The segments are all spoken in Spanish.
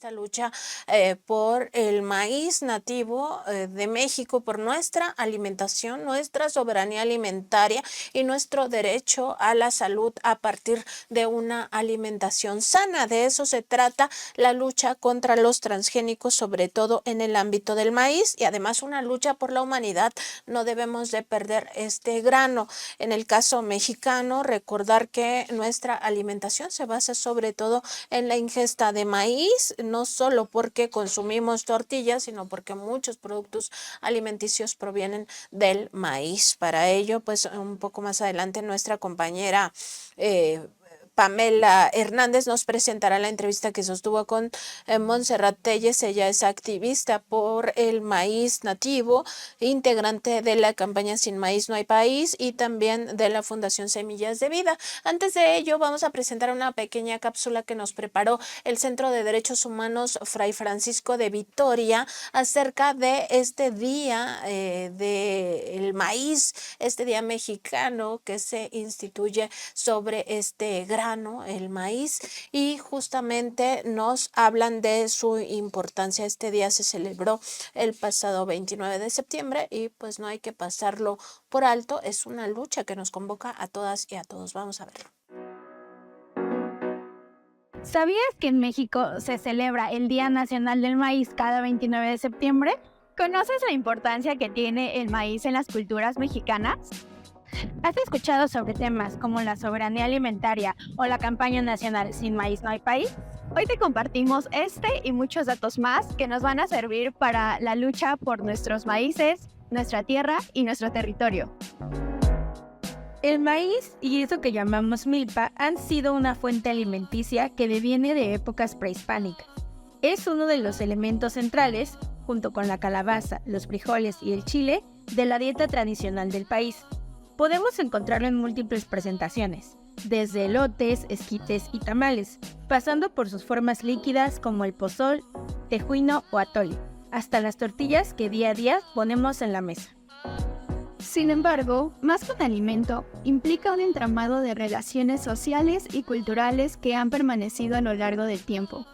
esta lucha por el maíz nativo de México, por nuestra alimentación, nuestra soberanía alimentaria y nuestro derecho a la salud a partir de una alimentación sana. De eso se trata la lucha contra los transgénicos, sobre todo en el ámbito del maíz, y además una lucha por la humanidad. No debemos de perder este grano. En el caso mexicano, recordar que nuestra alimentación se basa sobre todo en la ingesta de maíz, no solo porque consumimos tortillas, sino porque muchos productos alimenticios provienen del maíz. Para ello, pues un poco más adelante nuestra compañera Pamela Hernández nos presentará la entrevista que sostuvo con Montserrat Telles. Ella es activista por el maíz nativo, integrante de la campaña Sin Maíz No Hay País y también de la Fundación Semillas de Vida. Antes de ello, vamos a presentar una pequeña cápsula que nos preparó el Centro de Derechos Humanos Fray Francisco de Vitoria acerca de este día del maíz, este día mexicano que se instituye sobre este grano, el maíz, y justamente nos hablan de su importancia. Este día se celebró el pasado 29 de septiembre y pues no hay que pasarlo por alto. Es una lucha que nos convoca a todas y a todos. Vamos a verlo. ¿Sabías que en México se celebra el Día Nacional del Maíz cada 29 de septiembre? ¿Conoces la importancia que tiene el maíz en las culturas mexicanas? ¿Has escuchado sobre temas como la soberanía alimentaria o la campaña nacional Sin Maíz No Hay País? Hoy te compartimos este y muchos datos más que nos van a servir para la lucha por nuestros maíces, nuestra tierra y nuestro territorio. El maíz y eso que llamamos milpa han sido una fuente alimenticia que deviene de épocas prehispánicas. Es uno de los elementos centrales, junto con la calabaza, los frijoles y el chile, de la dieta tradicional del país. Podemos encontrarlo en múltiples presentaciones, desde elotes, esquites y tamales, pasando por sus formas líquidas como el pozol, tejuino o atole, hasta las tortillas que día a día ponemos en la mesa. Sin embargo, más que un alimento, implica un entramado de relaciones sociales y culturales que han permanecido a lo largo del tiempo.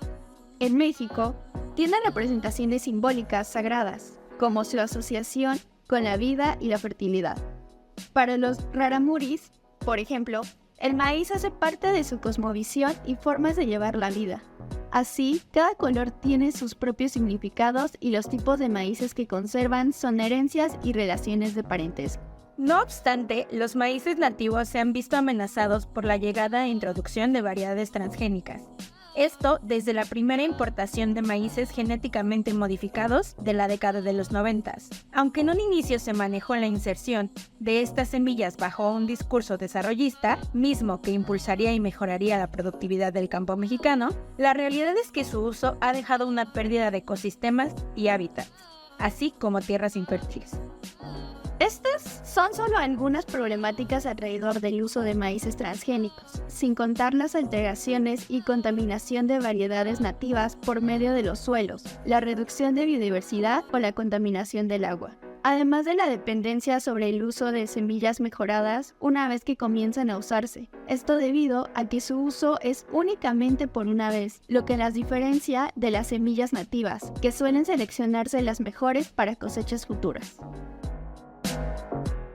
En México, tiene representaciones simbólicas sagradas, como su asociación con la vida y la fertilidad. Para los raramuris, por ejemplo, el maíz hace parte de su cosmovisión y formas de llevar la vida. Así, cada color tiene sus propios significados y los tipos de maíces que conservan son herencias y relaciones de parentesco. No obstante, los maíces nativos se han visto amenazados por la llegada e introducción de variedades transgénicas. Esto desde la primera importación de maíces genéticamente modificados de la década de los 90. Aunque en un inicio se manejó la inserción de estas semillas bajo un discurso desarrollista, mismo que impulsaría y mejoraría la productividad del campo mexicano, la realidad es que su uso ha dejado una pérdida de ecosistemas y hábitats, así como tierras infértiles. Estas son solo algunas problemáticas alrededor del uso de maíces transgénicos, sin contar las alteraciones y contaminación de variedades nativas por medio de los suelos, la reducción de biodiversidad o la contaminación del agua. Además de la dependencia sobre el uso de semillas mejoradas una vez que comienzan a usarse. Esto debido a que su uso es únicamente por una vez, lo que las diferencia de las semillas nativas, que suelen seleccionarse las mejores para cosechas futuras.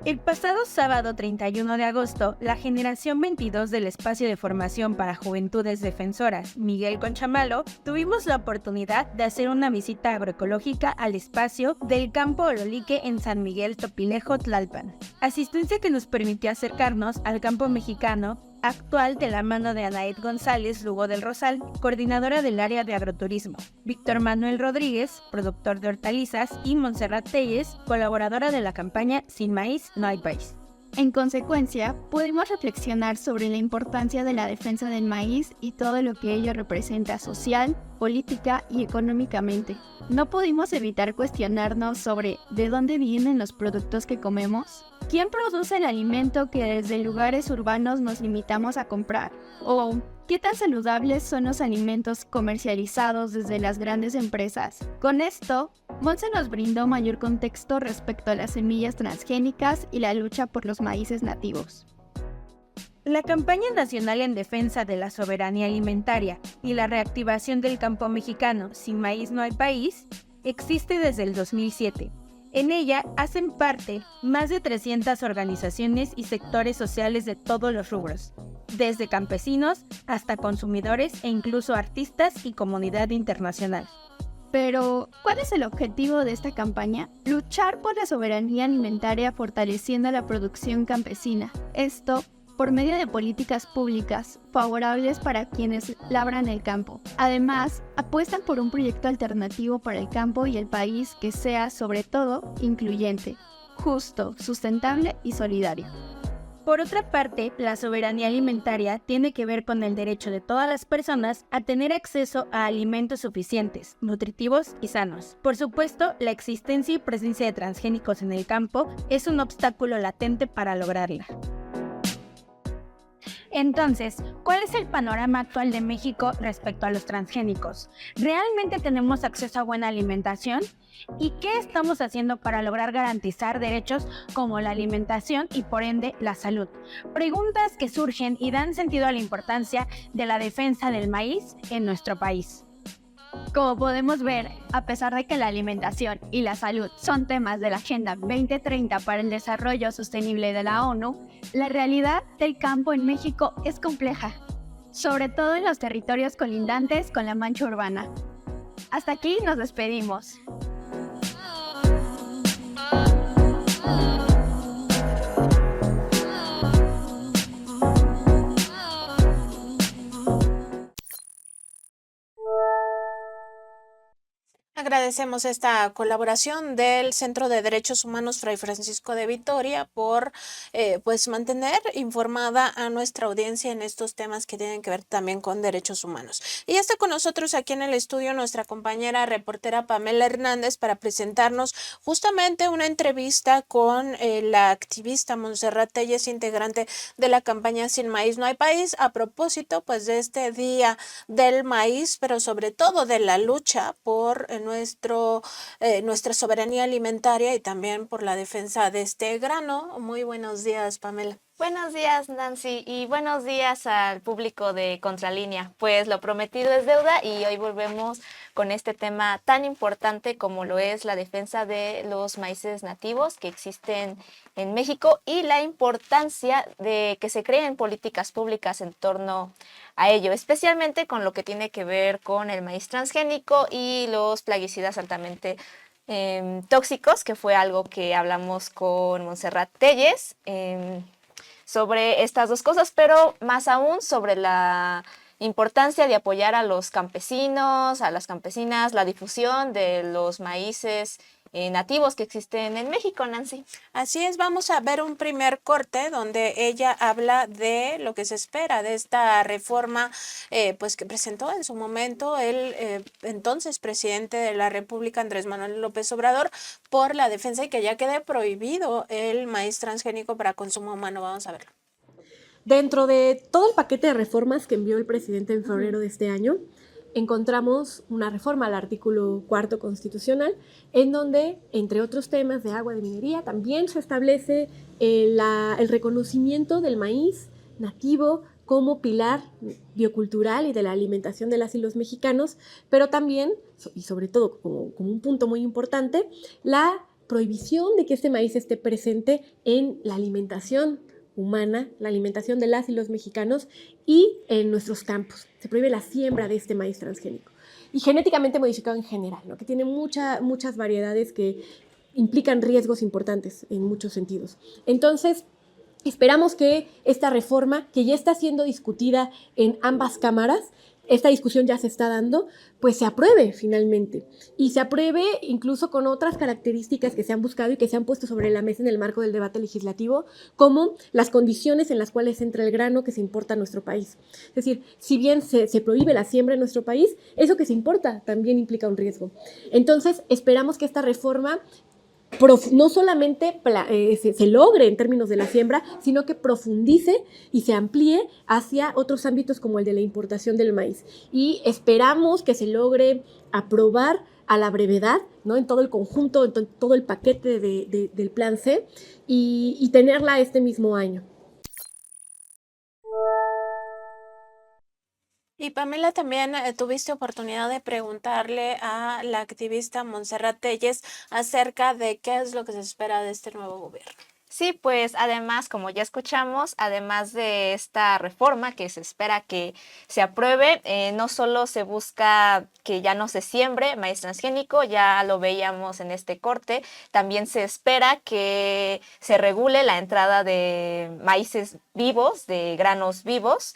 El pasado sábado 31 de agosto, la generación 22 del Espacio de Formación para Juventudes Defensoras, Miguel Conchamalo, tuvimos la oportunidad de hacer una visita agroecológica al espacio del Campo Ololique en San Miguel Topilejo, Tlalpan. Asistencia que nos permitió acercarnos al campo mexicano actual de la mano de Anaet González Lugo del Rosal, coordinadora del área de agroturismo, Víctor Manuel Rodríguez, productor de hortalizas, y Montserrat Telles, colaboradora de la campaña Sin Maíz No Hay País. En consecuencia, podemos reflexionar sobre la importancia de la defensa del maíz y todo lo que ello representa social, política y económicamente. No pudimos evitar cuestionarnos sobre ¿de dónde vienen los productos que comemos? ¿Quién produce el alimento que desde lugares urbanos nos limitamos a comprar? ¿O qué tan saludables son los alimentos comercializados desde las grandes empresas? Con esto, Montse nos brindó mayor contexto respecto a las semillas transgénicas y la lucha por los maíces nativos. La campaña nacional en defensa de la soberanía alimentaria y la reactivación del campo mexicano Sin maíz no hay país existe desde el 2007. En ella hacen parte más de 300 organizaciones y sectores sociales de todos los rubros, desde campesinos hasta consumidores e incluso artistas y comunidad internacional. Pero, ¿cuál es el objetivo de esta campaña? Luchar por la soberanía alimentaria fortaleciendo la producción campesina. Esto por medio de políticas públicas favorables para quienes labran el campo. Además, apuestan por un proyecto alternativo para el campo y el país que sea, sobre todo, incluyente, justo, sustentable y solidario. Por otra parte, la soberanía alimentaria tiene que ver con el derecho de todas las personas a tener acceso a alimentos suficientes, nutritivos y sanos. Por supuesto, la existencia y presencia de transgénicos en el campo es un obstáculo latente para lograrla. Entonces, ¿cuál es el panorama actual de México respecto a los transgénicos? ¿Realmente tenemos acceso a buena alimentación? ¿Y qué estamos haciendo para lograr garantizar derechos como la alimentación y por ende la salud? Preguntas que surgen y dan sentido a la importancia de la defensa del maíz en nuestro país. Como podemos ver, a pesar de que la alimentación y la salud son temas de la Agenda 2030 para el Desarrollo Sostenible de la ONU, la realidad del campo en México es compleja, sobre todo en los territorios colindantes con la mancha urbana. Hasta aquí nos despedimos. Agradecemos esta colaboración del Centro de Derechos Humanos Fray Francisco de Vitoria por pues mantener informada a nuestra audiencia en estos temas que tienen que ver también con derechos humanos. Y ya está con nosotros aquí en el estudio nuestra compañera reportera Pamela Hernández para presentarnos justamente una entrevista con la activista Montserrat Telles, integrante de la campaña Sin maíz no hay país, a propósito pues de este Día del Maíz, pero sobre todo de la lucha por nuestra soberanía alimentaria y también por la defensa de este grano. Muy buenos días, Pamela. Buenos días, Nancy, y buenos días al público de Contralínea. Pues lo prometido es deuda y hoy volvemos con este tema tan importante como lo es la defensa de los maíces nativos que existen en México y la importancia de que se creen políticas públicas en torno a ello, especialmente con lo que tiene que ver con el maíz transgénico y los plaguicidas altamente tóxicos, que fue algo que hablamos con Montserrat Telles sobre estas dos cosas, pero más aún sobre la importancia de apoyar a los campesinos, a las campesinas, la difusión de los maíces nativos que existen en México, Nancy. Así es, vamos a ver un primer corte donde ella habla de lo que se espera de esta reforma pues que presentó en su momento el entonces presidente de la República, Andrés Manuel López Obrador, por la defensa y que ya quede prohibido el maíz transgénico para consumo humano. Vamos a verlo. Dentro de todo el paquete de reformas que envió el presidente en febrero de este año, encontramos una reforma al artículo 4 constitucional, en donde, entre otros temas de agua, de minería, también se establece el reconocimiento del maíz nativo como pilar biocultural y de la alimentación de las y los mexicanos, pero también, y sobre todo como un punto muy importante, la prohibición de que este maíz esté presente en la alimentación humana, la alimentación de las y los mexicanos y en nuestros campos. Se prohíbe la siembra de este maíz transgénico y genéticamente modificado en general, ¿no? Que tiene muchas variedades que implican riesgos importantes en muchos sentidos. Entonces, esperamos que esta reforma, que ya está siendo discutida en ambas cámaras, esta discusión ya se está dando, pues se apruebe finalmente. Y se apruebe incluso con otras características que se han buscado y que se han puesto sobre la mesa en el marco del debate legislativo, como las condiciones en las cuales entra el grano que se importa a nuestro país. Es decir, si bien se prohíbe la siembra en nuestro país, eso que se importa también implica un riesgo. Entonces, esperamos que esta reforma no solamente se logre en términos de la siembra, sino que profundice y se amplíe hacia otros ámbitos como el de la importación del maíz. Y esperamos que se logre aprobar a la brevedad, ¿no? En todo el conjunto, en todo el paquete del Plan C y tenerla este mismo año. Y Pamela, también tuviste oportunidad de preguntarle a la activista Montserrat Telles acerca de qué es lo que se espera de este nuevo gobierno. Sí, pues además, como ya escuchamos, además de esta reforma que se espera que se apruebe, no solo se busca que ya no se siembre maíz transgénico, ya lo veíamos en este corte, también se espera que se regule la entrada de maíces vivos, de granos vivos.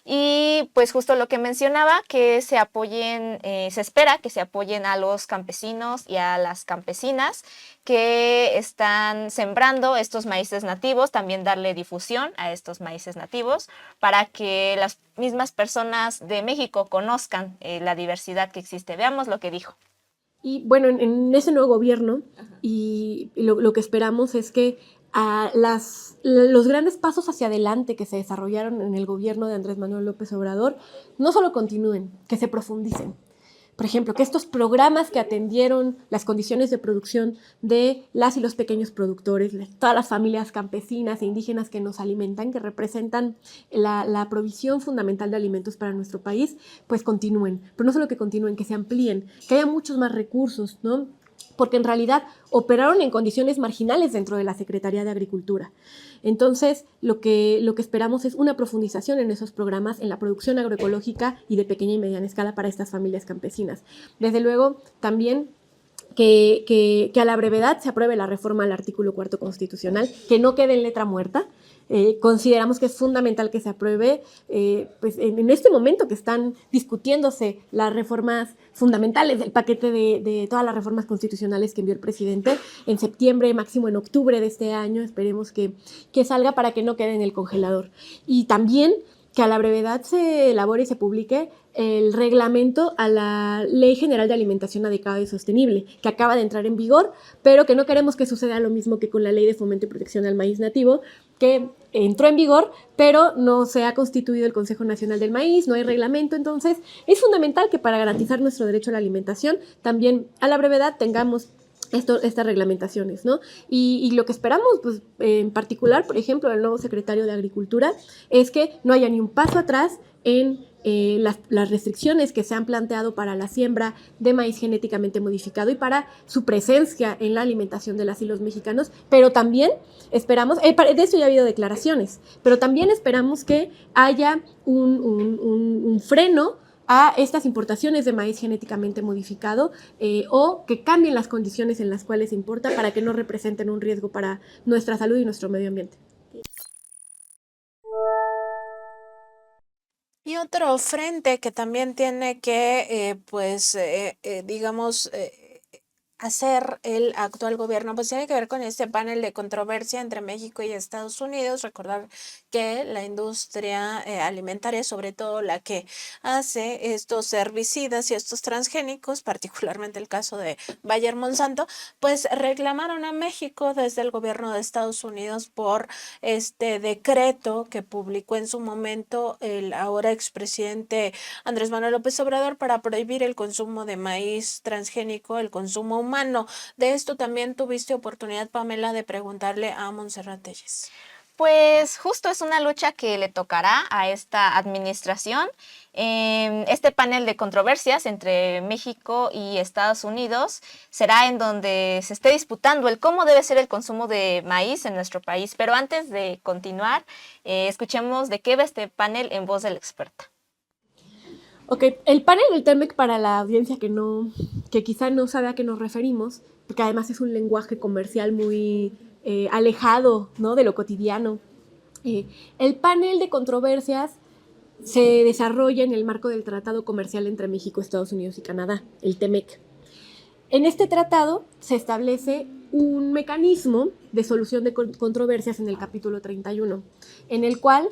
Y pues justo lo que mencionaba, que se apoyen, se espera que se apoyen a los campesinos y a las campesinas que están sembrando estos maíces nativos, también darle difusión a estos maíces nativos para que las mismas personas de México conozcan la diversidad que existe. Veamos lo que dijo. Y bueno, en ese nuevo gobierno, y lo que esperamos es que los grandes pasos hacia adelante que se desarrollaron en el gobierno de Andrés Manuel López Obrador no solo continúen, que se profundicen. Por ejemplo, que estos programas que atendieron las condiciones de producción de las y los pequeños productores, todas las familias campesinas e indígenas que nos alimentan, que representan la provisión fundamental de alimentos para nuestro país, pues continúen. Pero no solo que continúen, que se amplíen, que haya muchos más recursos, ¿no? Porque en realidad operaron en condiciones marginales dentro de la Secretaría de Agricultura. Entonces, lo que esperamos es una profundización en esos programas, en la producción agroecológica y de pequeña y mediana escala para estas familias campesinas. Desde luego, también que a la brevedad se apruebe la reforma al artículo 4 constitucional, que no quede en letra muerta. Consideramos que es fundamental que se apruebe, pues en este momento que están discutiéndose las reformas fundamentales del paquete de todas las reformas constitucionales que envió el presidente en septiembre, máximo en octubre de este año, esperemos que salga para que no quede en el congelador. Y también que a la brevedad se elabore y se publique el reglamento a la Ley General de Alimentación Adecuada y Sostenible, que acaba de entrar en vigor, pero que no queremos que suceda lo mismo que con la Ley de Fomento y Protección al Maíz Nativo, que entró en vigor, pero no se ha constituido el Consejo Nacional del Maíz, no hay reglamento. Entonces es fundamental que para garantizar nuestro derecho a la alimentación, también a la brevedad tengamos estas reglamentaciones, ¿no? Y lo que esperamos, pues, en particular, por ejemplo, del nuevo secretario de Agricultura, es que no haya ni un paso atrás en las restricciones que se han planteado para la siembra de maíz genéticamente modificado y para su presencia en la alimentación de las y los mexicanos, pero también esperamos, de eso ya ha habido declaraciones, pero también esperamos que haya un freno a estas importaciones de maíz genéticamente modificado o que cambien las condiciones en las cuales se importa para que no representen un riesgo para nuestra salud y nuestro medio ambiente. Y otro frente que también tiene que, hacer el actual gobierno, pues tiene que ver con este panel de controversia entre México y Estados Unidos. Recordar que la industria alimentaria, sobre todo la que hace estos herbicidas y estos transgénicos, particularmente el caso de Bayer Monsanto, pues reclamaron a México desde el gobierno de Estados Unidos por este decreto que publicó en su momento el ahora expresidente Andrés Manuel López Obrador para prohibir el consumo de maíz transgénico, el consumo humano. De esto también tuviste oportunidad, Pamela, de preguntarle a Montserrat Telles. Pues justo es una lucha que le tocará a esta administración. Este panel de controversias entre México y Estados Unidos será en donde se esté disputando el cómo debe ser el consumo de maíz en nuestro país. Pero antes de continuar, escuchemos de qué va este panel en voz de la experta. Ok, el panel del TEMEC, para la audiencia que quizá no sabe a qué nos referimos, porque además es un lenguaje comercial muy alejado, ¿no?, de lo cotidiano. El panel de controversias se desarrolla en el marco del Tratado Comercial entre México, Estados Unidos y Canadá, el TEMEC. En este tratado se establece un mecanismo de solución de controversias en el capítulo 31, en el cual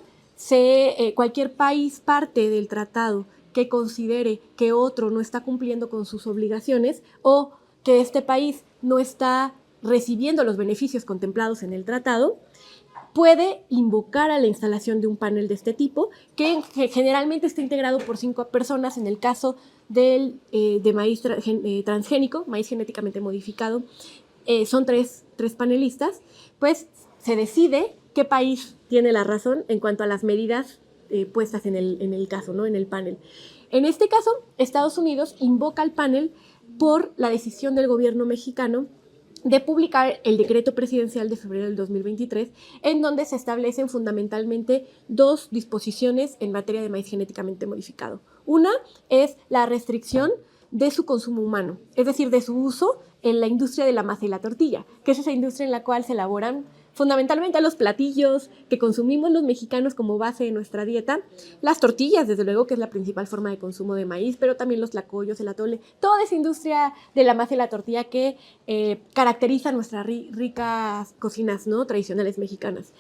cualquier país parte del tratado que considere que otro no está cumpliendo con sus obligaciones o que este país no está recibiendo los beneficios contemplados en el tratado, puede invocar a la instalación de un panel de este tipo, que generalmente está integrado por 5 personas. En el caso de maíz transgénico, maíz genéticamente modificado, son tres panelistas. Pues se decide qué país tiene la razón en cuanto a las medidas puestas en el caso, ¿no? En el panel. En este caso, Estados Unidos invoca al panel por la decisión del gobierno mexicano de publicar el decreto presidencial de febrero del 2023, en donde se establecen fundamentalmente dos disposiciones en materia de maíz genéticamente modificado. Una es la restricción de su consumo humano, es decir, de su uso en la industria de la masa y la tortilla, que es esa industria en la cual se elaboran fundamentalmente los platillos que consumimos los mexicanos como base de nuestra dieta, las tortillas, desde luego, que es la principal forma de consumo de maíz, pero también los tlacoyos, el atole, toda esa industria de la masa y la tortilla que caracteriza nuestras ricas cocinas, ¿no?, tradicionales mexicanas.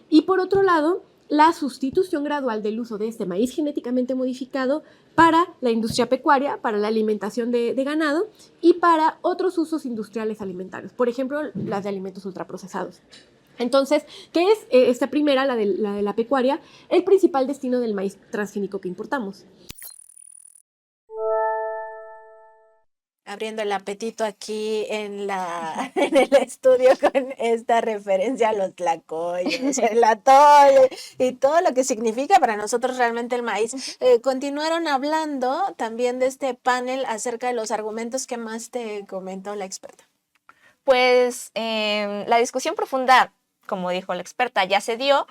Y por otro lado, la sustitución gradual del uso de este maíz genéticamente modificado para la industria pecuaria, para la alimentación de ganado y para otros usos industriales alimentarios, por ejemplo, las de alimentos ultraprocesados. Entonces, ¿qué es esta primera, la de la pecuaria? El principal destino del maíz transgénico que importamos. Abriendo el apetito aquí en el estudio con esta referencia a los tlacoyos, el atole y todo lo que significa para nosotros realmente el maíz. Continuaron hablando también de este panel acerca de los argumentos que más te comentó la experta. Pues la discusión profunda, como dijo la experta, ya se dio,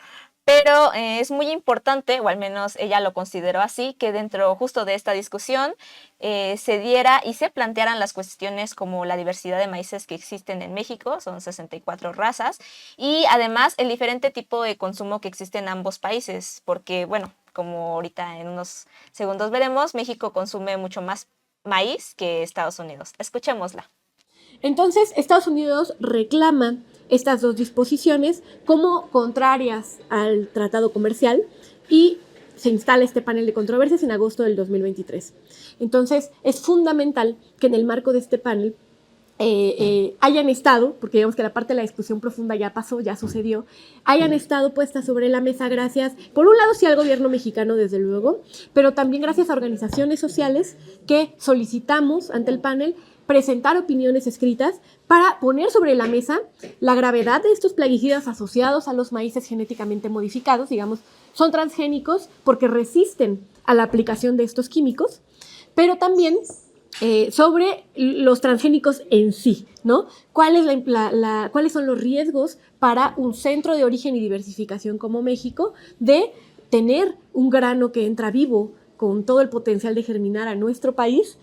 pero es muy importante, o al menos ella lo consideró así, que dentro justo de esta discusión se diera y se plantearan las cuestiones como la diversidad de maíces que existen en México, son 64 razas, y además el diferente tipo de consumo que existe en ambos países, porque bueno, como ahorita en unos segundos veremos, México consume mucho más maíz que Estados Unidos. Escuchémosla. Entonces, Estados Unidos reclama estas dos disposiciones como contrarias al tratado comercial y se instala este panel de controversias en agosto del 2023. Entonces, es fundamental que en el marco de este panel hayan estado, porque digamos que la parte de la discusión profunda ya pasó, ya sucedió, hayan estado puestas sobre la mesa gracias, por un lado sí al gobierno mexicano desde luego, pero también gracias a organizaciones sociales que solicitamos ante el panel presentar opiniones escritas para poner sobre la mesa la gravedad de estos plaguicidas asociados a los maíces genéticamente modificados, digamos, son transgénicos porque resisten a la aplicación de estos químicos, pero también sobre los transgénicos en sí, ¿no? ¿Cuáles son los riesgos para un centro de origen y diversificación como México de tener un grano que entra vivo con todo el potencial de germinar a nuestro país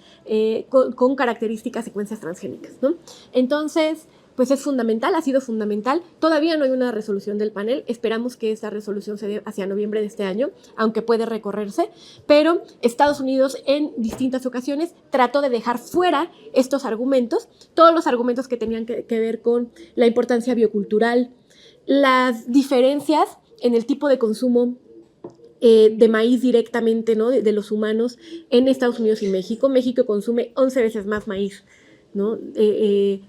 con características secuencias transgénicas, ¿no? Entonces, pues es fundamental, ha sido fundamental. Todavía no hay una resolución del panel, esperamos que esta resolución se dé hacia noviembre de este año, aunque puede recorrerse, pero Estados Unidos en distintas ocasiones trató de dejar fuera estos argumentos, todos los argumentos que tenían que ver con la importancia biocultural, las diferencias en el tipo de consumo de maíz directamente, ¿no?, de los humanos en Estados Unidos y México. México consume 11 veces más maíz, ¿no?,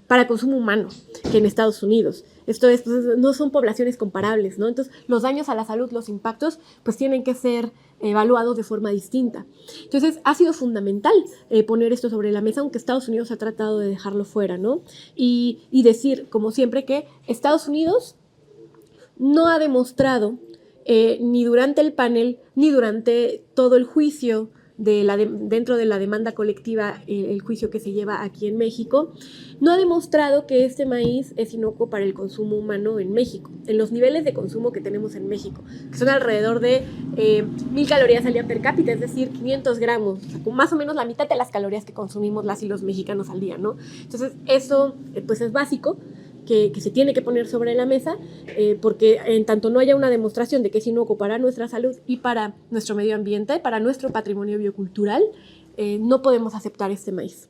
para consumo humano que en Estados Unidos. Esto es, pues, no son poblaciones comparables, ¿no? Entonces, los daños a la salud, los impactos, pues tienen que ser evaluados de forma distinta. Entonces, ha sido fundamental poner esto sobre la mesa, aunque Estados Unidos ha tratado de dejarlo fuera, ¿no? Y decir, como siempre, que Estados Unidos no ha demostrado ni durante el panel, ni durante todo el juicio dentro de la demanda colectiva, el juicio que se lleva aquí en México, no ha demostrado que este maíz es inocuo para el consumo humano en México, en los niveles de consumo que tenemos en México, que son alrededor de 1,000 calorías al día per cápita, es decir, 500 gramos, o sea, con más o menos la mitad de las calorías que consumimos las y los mexicanos al día, ¿no? Entonces, eso pues es básico, que se tiene que poner sobre la mesa, porque en tanto no haya una demostración de que es inocuo para nuestra salud y para nuestro medio ambiente, para nuestro patrimonio biocultural, no podemos aceptar este maíz.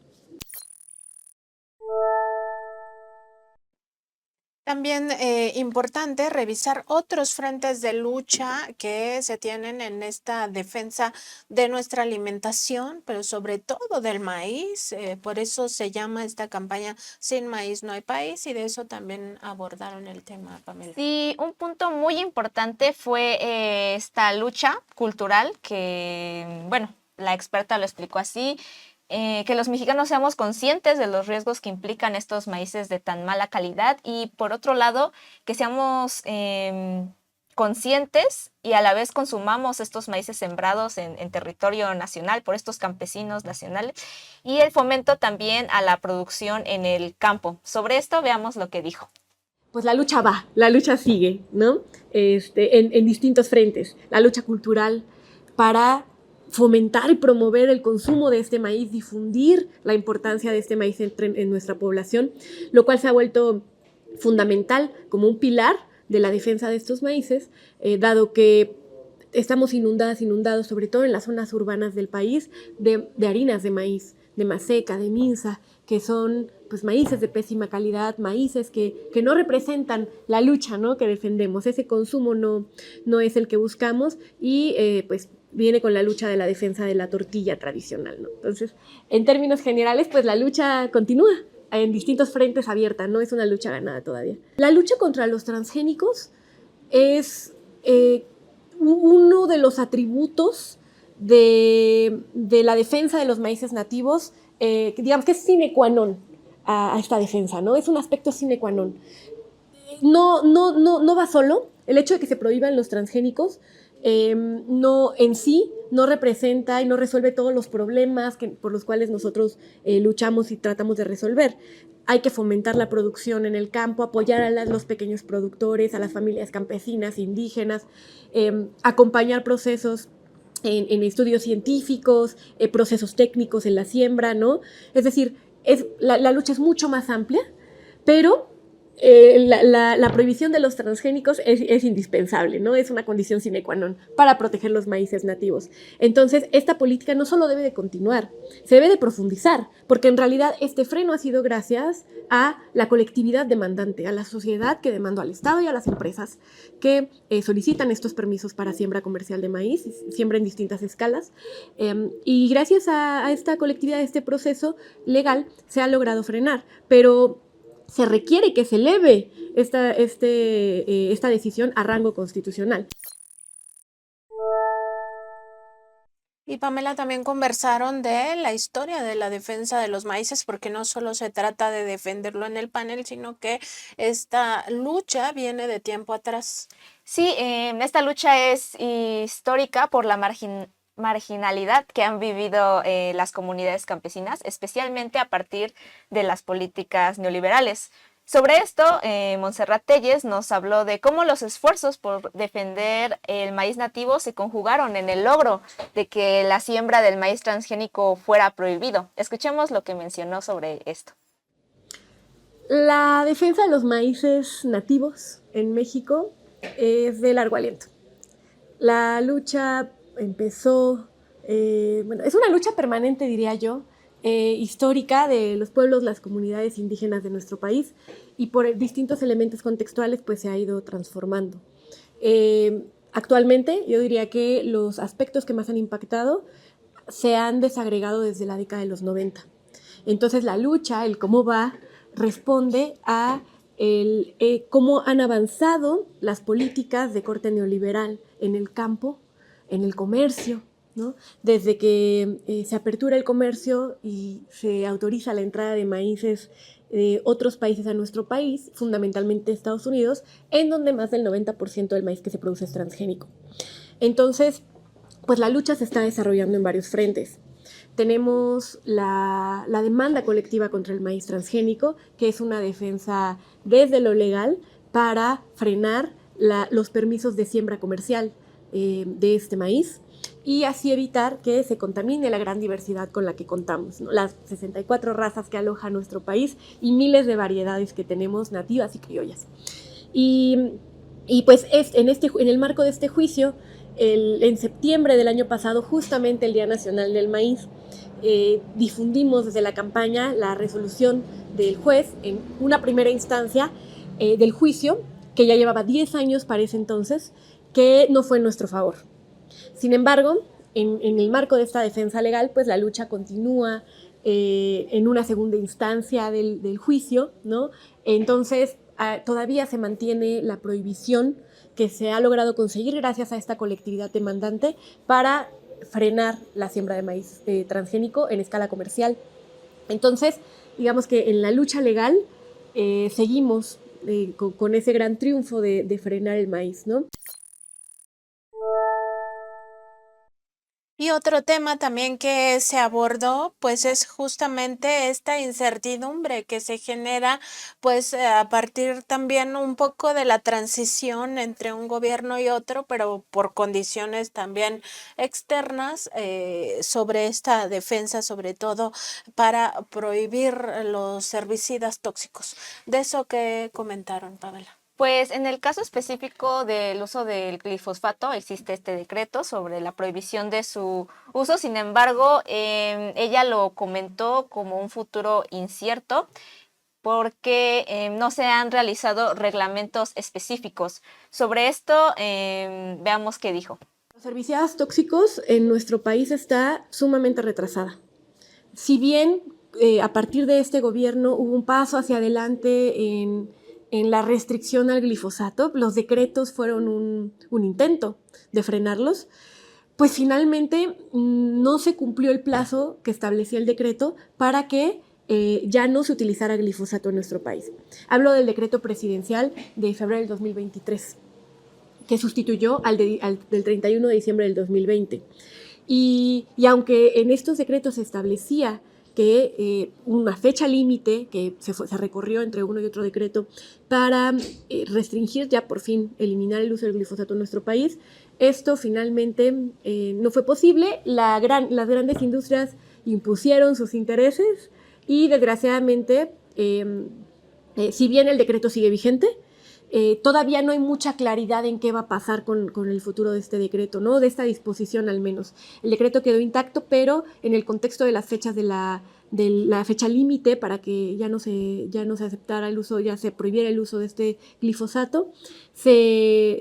También importante revisar otros frentes de lucha que se tienen en esta defensa de nuestra alimentación, pero sobre todo del maíz. Por eso se llama esta campaña Sin maíz no hay país, y de eso también abordaron el tema, Pamela. Sí, un punto muy importante fue esta lucha cultural que, bueno, la experta lo explicó así. Que los mexicanos seamos conscientes de los riesgos que implican estos maíces de tan mala calidad y por otro lado que seamos conscientes y a la vez consumamos estos maíces sembrados en territorio nacional por estos campesinos nacionales, y el fomento también a la producción en el campo. Sobre esto veamos lo que dijo. Pues la lucha va, la lucha sigue, ¿no? En distintos frentes. La lucha cultural para fomentar y promover el consumo de este maíz, difundir la importancia de este maíz en nuestra población, lo cual se ha vuelto fundamental como un pilar de la defensa de estos maíces, dado que estamos inundados, sobre todo en las zonas urbanas del país, de harinas de maíz, de maseca, de minza, que son pues maíces de pésima calidad, maíces que no representan la lucha, ¿no?, que defendemos. Ese consumo no es el que buscamos y pues viene con la lucha de la defensa de la tortilla tradicional, ¿no? Entonces, en términos generales, pues la lucha continúa en distintos frentes abierta, no es una lucha ganada todavía. La lucha contra los transgénicos es uno de los atributos de la defensa de los maíces nativos, digamos que es sine qua non a esta defensa, ¿no? Es un aspecto sine qua non. No va solo. El hecho de que se prohíban los transgénicos no en sí no representa y no resuelve todos los problemas por los cuales nosotros luchamos y tratamos de resolver. Hay que fomentar la producción en el campo, apoyar a los pequeños productores, a las familias campesinas, indígenas, acompañar procesos en estudios científicos, procesos técnicos en la siembra, ¿no? Es decir, la lucha es mucho más amplia, pero la prohibición de los transgénicos es indispensable, ¿no? Es una condición sine qua non para proteger los maíces nativos. Entonces, esta política no solo debe de continuar, se debe de profundizar, porque en realidad este freno ha sido gracias a la colectividad demandante, a la sociedad que demandó al Estado y a las empresas que solicitan estos permisos para siembra comercial de maíz, siembra en distintas escalas, y gracias a esta colectividad, a este proceso legal, se ha logrado frenar, pero se requiere que se eleve esta decisión a rango constitucional. Y Pamela, también conversaron de la historia de la defensa de los maíces, porque no solo se trata de defenderlo en el panel, sino que esta lucha viene de tiempo atrás. Sí, esta lucha es histórica por la marginalidad que han vivido las comunidades campesinas, especialmente a partir de las políticas neoliberales. Sobre esto, Montserrat Telles nos habló de cómo los esfuerzos por defender el maíz nativo se conjugaron en el logro de que la siembra del maíz transgénico fuera prohibido. Escuchemos lo que mencionó sobre esto. La defensa de los maíces nativos en México es de largo aliento. La lucha empezó, es una lucha permanente, diría yo, histórica de los pueblos, las comunidades indígenas de nuestro país, y por distintos elementos contextuales pues se ha ido transformando. Actualmente yo diría que los aspectos que más han impactado se han desagregado desde la década de los 90. Entonces la lucha, el cómo va, responde a cómo han avanzado las políticas de corte neoliberal en el campo, en el comercio, ¿no? Desde que se apertura el comercio y se autoriza la entrada de maíces de otros países a nuestro país, fundamentalmente Estados Unidos, en donde más del 90% del maíz que se produce es transgénico. Entonces, pues la lucha se está desarrollando en varios frentes. Tenemos la demanda colectiva contra el maíz transgénico, que es una defensa desde lo legal para frenar los permisos de siembra comercial de este maíz y así evitar que se contamine la gran diversidad con la que contamos, ¿no? Las 64 razas que aloja nuestro país y miles de variedades que tenemos nativas y criollas. Y pues en el marco de este juicio, en septiembre del año pasado, justamente el Día Nacional del Maíz, difundimos desde la campaña la resolución del juez en una primera instancia del juicio, que ya llevaba 10 años para ese entonces, que no fue en nuestro favor. Sin embargo, en el marco de esta defensa legal, pues la lucha continúa en una segunda instancia del juicio, ¿no? Entonces, todavía se mantiene la prohibición que se ha logrado conseguir gracias a esta colectividad demandante para frenar la siembra de maíz transgénico en escala comercial. Entonces, digamos que en la lucha legal seguimos con ese gran triunfo de frenar el maíz, ¿no? Y otro tema también que se abordó, pues es justamente esta incertidumbre que se genera, pues a partir también un poco de la transición entre un gobierno y otro, pero por condiciones también externas sobre esta defensa, sobre todo para prohibir los herbicidas tóxicos. De eso que comentaron, Pamela. Pues en el caso específico del uso del glifosfato existe este decreto sobre la prohibición de su uso. Sin embargo, ella lo comentó como un futuro incierto porque no se han realizado reglamentos específicos. Sobre esto, veamos qué dijo. Los herbicidas tóxicos en nuestro país está sumamente retrasada. Si bien a partir de este gobierno hubo un paso hacia adelante en la restricción al glifosato, los decretos fueron un intento de frenarlos, pues finalmente no se cumplió el plazo que establecía el decreto para que ya no se utilizara glifosato en nuestro país. Hablo del decreto presidencial de febrero del 2023, que sustituyó al del 31 de diciembre del 2020. Y aunque en estos decretos se establecía que una fecha límite que se recorrió entre uno y otro decreto para restringir ya por fin, eliminar el uso del glifosato en nuestro país, esto finalmente no fue posible. Las grandes industrias impusieron sus intereses y desgraciadamente, si bien el decreto sigue vigente, todavía no hay mucha claridad en qué va a pasar con el futuro de este decreto, ¿no? De esta disposición al menos. El decreto quedó intacto, pero en el contexto de las fechas de la fecha límite para que ya no se aceptara el uso, ya se prohibiera el uso de este glifosato,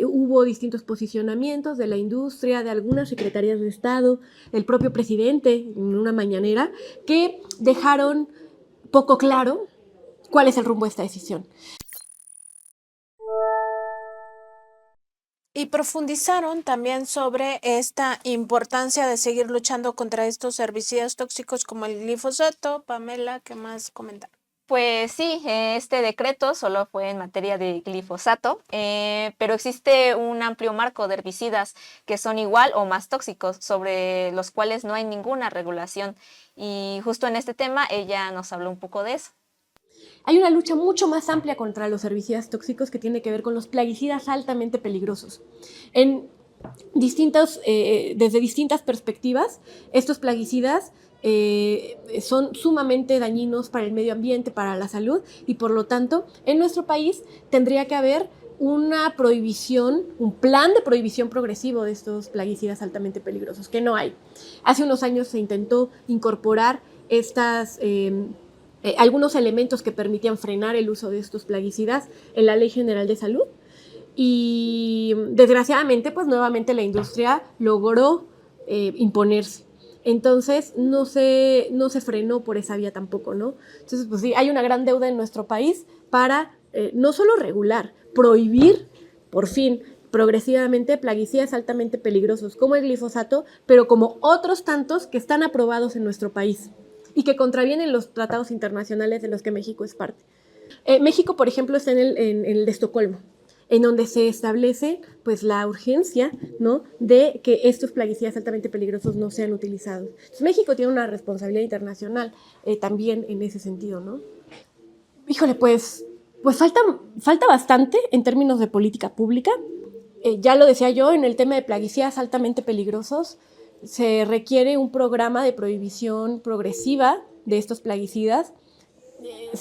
hubo distintos posicionamientos de la industria, de algunas secretarías de Estado, del propio presidente en una mañanera, que dejaron poco claro cuál es el rumbo de esta decisión. Y profundizaron también sobre esta importancia de seguir luchando contra estos herbicidas tóxicos como el glifosato. Pamela, ¿qué más comentar? Pues sí, este decreto solo fue en materia de glifosato, pero existe un amplio marco de herbicidas que son igual o más tóxicos, sobre los cuales no hay ninguna regulación. Y justo en este tema ella nos habló un poco de eso. Hay una lucha mucho más amplia contra los herbicidas tóxicos que tiene que ver con los plaguicidas altamente peligrosos. Desde distintas perspectivas, estos plaguicidas son sumamente dañinos para el medio ambiente, para la salud, y por lo tanto, en nuestro país tendría que haber una prohibición, un plan de prohibición progresivo de estos plaguicidas altamente peligrosos, que no hay. Hace unos años se intentó incorporar algunos elementos que permitían frenar el uso de estos plaguicidas en la Ley General de Salud, y desgraciadamente pues nuevamente la industria logró imponerse. Entonces no se frenó por esa vía tampoco, ¿no? Entonces pues sí, hay una gran deuda en nuestro país para no solo regular, prohibir por fin progresivamente plaguicidas altamente peligrosos como el glifosato, pero como otros tantos que están aprobados en nuestro país y que contravienen los tratados internacionales de los que México es parte. México, por ejemplo, está en el de Estocolmo, en donde se establece pues, la urgencia, ¿no?, de que estos plaguicidas altamente peligrosos no sean utilizados. Entonces, México tiene una responsabilidad internacional también en ese sentido, ¿no? Híjole, pues falta bastante en términos de política pública. Ya lo decía yo, en el tema de plaguicidas altamente peligrosos, se requiere un programa de prohibición progresiva de estos plaguicidas.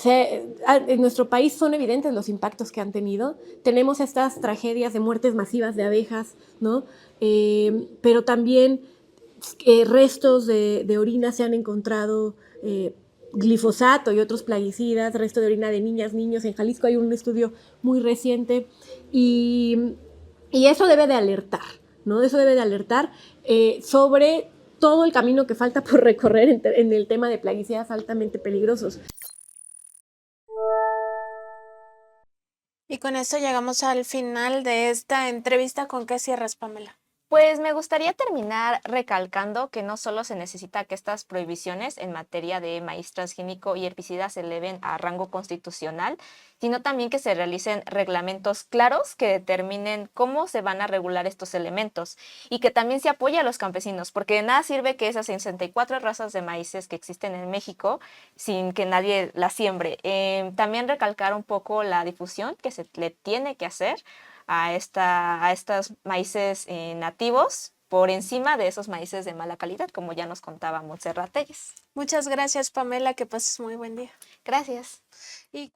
En nuestro país son evidentes los impactos que han tenido. Tenemos estas tragedias de muertes masivas de abejas, ¿no? Pero también restos de orina se han encontrado, glifosato y otros plaguicidas, resto de orina de niñas, niños. En Jalisco hay un estudio muy reciente y eso debe de alertar, ¿no? Eso debe de alertar sobre todo el camino que falta por recorrer en el tema de plaguicidas altamente peligrosos. Y con esto llegamos al final de esta entrevista. ¿Con qué cierras, Pamela? Pues me gustaría terminar recalcando que no solo se necesita que estas prohibiciones en materia de maíz transgénico y herbicidas se eleven a rango constitucional, sino también que se realicen reglamentos claros que determinen cómo se van a regular estos elementos y que también se apoye a los campesinos, porque de nada sirve que esas 64 razas de maíces que existen en México sin que nadie las siembre. También recalcar un poco la difusión que se le tiene que hacer a estos maíces nativos por encima de esos maíces de mala calidad, como ya nos contaba Montserrat Telles. Muchas gracias, Pamela, que pases muy buen día. Gracias. Y